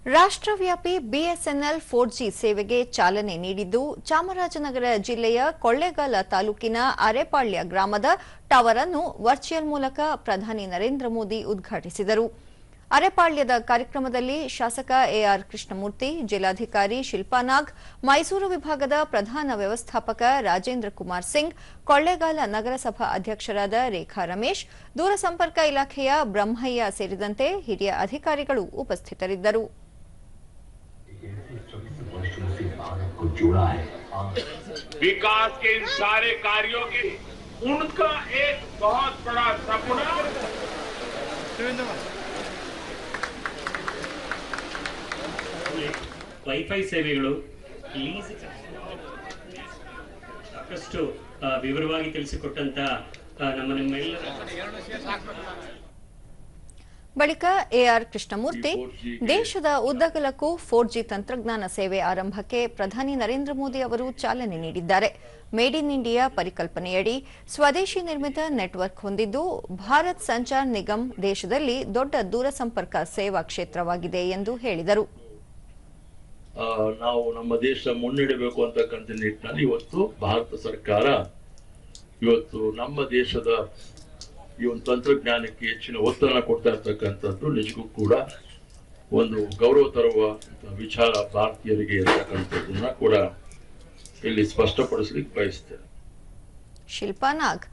ರಾಷ್ಟ್ರವ್ಯಾಪಿ BSNL 4G ಸೇವೆಗೆ ಚಾಲನೆ ನೀಡಿದ್ದು ಚಾಮರಾಜನಗರ ಜಿಲ್ಲೆಯ ಕೊಳ್ಳೇಗಾಲ ತಾಲೂಕಿನ ಅರೆಪಾಳ್ಯ ಗ್ರಾಮದ ಟವರ್ ಅನ್ನು ವರ್ಚುವಲ್ ಮೂಲಕ ಪ್ರಧಾನಿ ನರೇಂದ್ರ ಮೋದಿ ಉದ್ಘಾಟಿಸಿದರು. ಅರೆಪಾಳ್ಯದ ಕಾರ್ಯಕ್ರಮದಲ್ಲಿ ಶಾಸಕ ಎಆರ್ ಕೃಷ್ಣಮೂರ್ತಿ, ಜಿಲ್ಲಾಧಿಕಾರಿ ಶಿಲ್ಪಾ ನಾಗ್, ಮೈಸೂರು ವಿಭಾಗದ ಪ್ರಧಾನ ವ್ಯವಸ್ಥಾಪಕ ರಾಜೇಂದ್ರ ಕುಮಾರ್ ಸಿಂಗ್, ಕೊಳ್ಳೇಗಾಲ ನಗರಸಭಾ ಅಧ್ಯಕ್ಷರಾದ ರೇಖಾ ರಮೇಶ್, ದೂರಸಂಪರ್ಕ ಇಲಾಖೆಯ ಬ್ರಹ್ಮಯ್ಯ ಸೇರಿದಂತೆ ಹಿರಿಯ ಅಧಿಕಾರಿಗಳು ಉಪಸ್ಥಿತರಿದ್ದರು. विकास के इन सारे कार्यों की उनका एक बहुत बड़ा सपना ವೈಫೈ ಸೇವೆಗಳು ಲೀಸ್ ಸಾಕಷ್ಟು ವಿವರವಾಗಿ ತಿಳಿಸಿಕೊಟ್ಟಂತ ನಮ್ಮೆಲ್ಲರ ಬಳಿಕ ಎಆರ್ ಕೃಷ್ಣಮೂರ್ತಿ ದೇಶದ ಉದ್ದಗಲಕ್ಕೂ 4G ತಂತ್ರಜ್ಞಾನ ಸೇವೆ ಆರಂಭಕ್ಕೆ ಪ್ರಧಾನಿ ನರೇಂದ್ರ ಮೋದಿ ಅವರು ಚಾಲನೆ ನೀಡಿದ್ದಾರೆ. ಮೇಡ್ ಇನ್ ಇಂಡಿಯಾ ಪರಿಕಲ್ಪನೆಯಡಿ ಸ್ವದೇಶಿ ನಿರ್ಮಿತ ನೆಟ್ವರ್ಕ್ ಹೊಂದಿದ್ದು ಭಾರತ್ ಸಂಚಾರ್ ನಿಗಮ್ ದೇಶದಲ್ಲಿ ದೊಡ್ಡ ದೂರಸಂಪರ್ಕ ಸೇವಾ ಕ್ಷೇತ್ರವಾಗಿದೆ ಎಂದು ಹೇಳಿದರು. ನಾವು ನಮ್ಮ ದೇಶ ಮುನ್ನಡೆಯಬೇಕು ಅಂತಕ್ಕಂಥ ನಿಟ್ಟಿನಲ್ಲಿ ಇವತ್ತು ಭಾರತ ಸರ್ಕಾರ ಇವತ್ತು ನಮ್ಮ ದೇಶದ ಈ ಒಂದು ತಂತ್ರಜ್ಞಾನಕ್ಕೆ ಹೆಚ್ಚಿನ ಒತ್ತನ್ನು ಕೊಡ್ತಾ ಇರ್ತಕ್ಕಂಥದ್ದು ನಿಜಕ್ಕೂ ಕೂಡ ಒಂದು ಗೌರವ ತರುವ ವಿಚಾರ ಭಾರತೀಯರಿಗೆ ಇರತಕ್ಕಂಥದ್ದನ್ನ ಕೂಡ ಇಲ್ಲಿ ಸ್ಪಷ್ಟಪಡಿಸಲಿಕ್ಕೆ ಬಯಸ್ತೇನೆ. ಶಿಲ್ಪಾ ನಾಗ್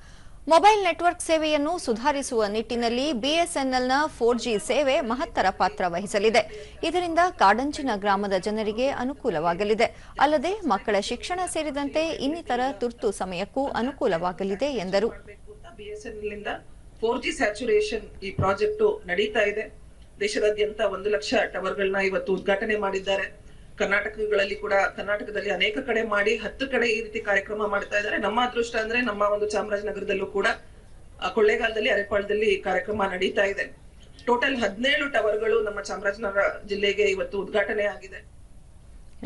ಮೊಬೈಲ್ ನೆಟ್ವರ್ಕ್ ಸೇವೆಯನ್ನು ಸುಧಾರಿಸುವ ನಿಟ್ಟಿನಲ್ಲಿ ಬಿಎಸ್ಎನ್ಎಲ್ನ 4G ಸೇವೆ ಮಹತ್ತರ ಪಾತ್ರ ವಹಿಸಲಿದೆ. ಇದರಿಂದ ಕಾಡಂಚಿನ ಗ್ರಾಮದ ಜನರಿಗೆ ಅನುಕೂಲವಾಗಲಿದೆ. ಅಲ್ಲದೆ ಮಕ್ಕಳ ಶಿಕ್ಷಣ ಸೇರಿದಂತೆ ಇನ್ನಿತರ ತುರ್ತು ಸಮಯಕ್ಕೂ ಅನುಕೂಲವಾಗಲಿದೆ ಎಂದರು. ಬಿಎಸ್ಎನ್ಎಲ್ 4G ಸ್ಯಾಚುರೇಷನ್ ಈ ಪ್ರಾಜೆಕ್ಟ್ ನಡೀತಾ ಇದೆ. ದೇಶದಾದ್ಯಂತ 1 ಲಕ್ಷ ಟವರ್ಗಳನ್ನ ಇವತ್ತು ಉದ್ಘಾಟನೆ ಮಾಡಿದ್ದಾರೆ. ಕರ್ನಾಟಕದಲ್ಲಿ ಅನೇಕ ಕಡೆ ಮಾಡಿ 10 ಕಡೆ ಈ ರೀತಿ ಕಾರ್ಯಕ್ರಮ ಮಾಡ್ತಾ ಇದ್ದಾರೆ. ನಮ್ಮ ಅದೃಷ್ಟ ಅಂದ್ರೆ ನಮ್ಮ ಒಂದು ಚಾಮರಾಜನಗರದಲ್ಲೂ ಕೂಡ ಕೊಳ್ಳೇಗಾಲದಲ್ಲಿ ಅರೆಪಾಳ್ಯದಲ್ಲಿ ಕಾರ್ಯಕ್ರಮ ನಡೀತಾ ಇದೆ. ಟೋಟಲ್ 17 ಟವರ್ಗಳು ನಮ್ಮ ಚಾಮರಾಜನಗರ ಜಿಲ್ಲೆಗೆ ಇವತ್ತು ಉದ್ಘಾಟನೆ ಆಗಿದೆ.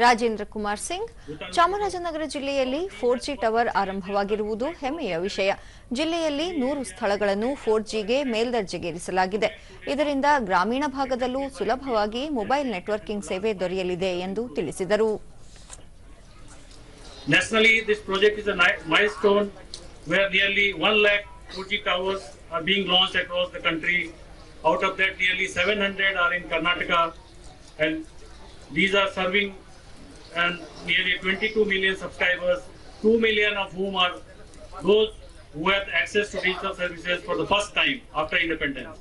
ರಾಜೇಂದ್ರ ಕುಮಾರ್ ಸಿಂಗ್ ಚಾಮರಾಜನಗರ ಜಿಲ್ಲೆಯಲ್ಲಿ 4G ಟವರ್ ಆರಂಭವಾಗಿರುವುದು ಹೆಮ್ಮೆಯ ವಿಷಯ. ಜಿಲ್ಲೆಯಲ್ಲಿ 100 ಸ್ಥಳಗಳನ್ನು 4Gಗೆ ಮೇಲ್ದರ್ಜೆಗೇರಿಸಲಾಗಿದೆ. ಇದರಿಂದ ಗ್ರಾಮೀಣ ಭಾಗದಲ್ಲೂ ಸುಲಭವಾಗಿ ಮೊಬೈಲ್ ನೆಟ್ವರ್ಕಿಂಗ್ ಸೇವೆ ದೊರೆಯಲಿದೆ ಎಂದು ತಿಳಿಸಿದರು. Nationally, this project is a milestone where nearly 1 lakh 4G towers are being launched across the country. Out of that, nearly 700 are in Karnataka, and these are serving and nearly 22 million subscribers, 2 million of whom are those who have access to digital services for the first time after independence.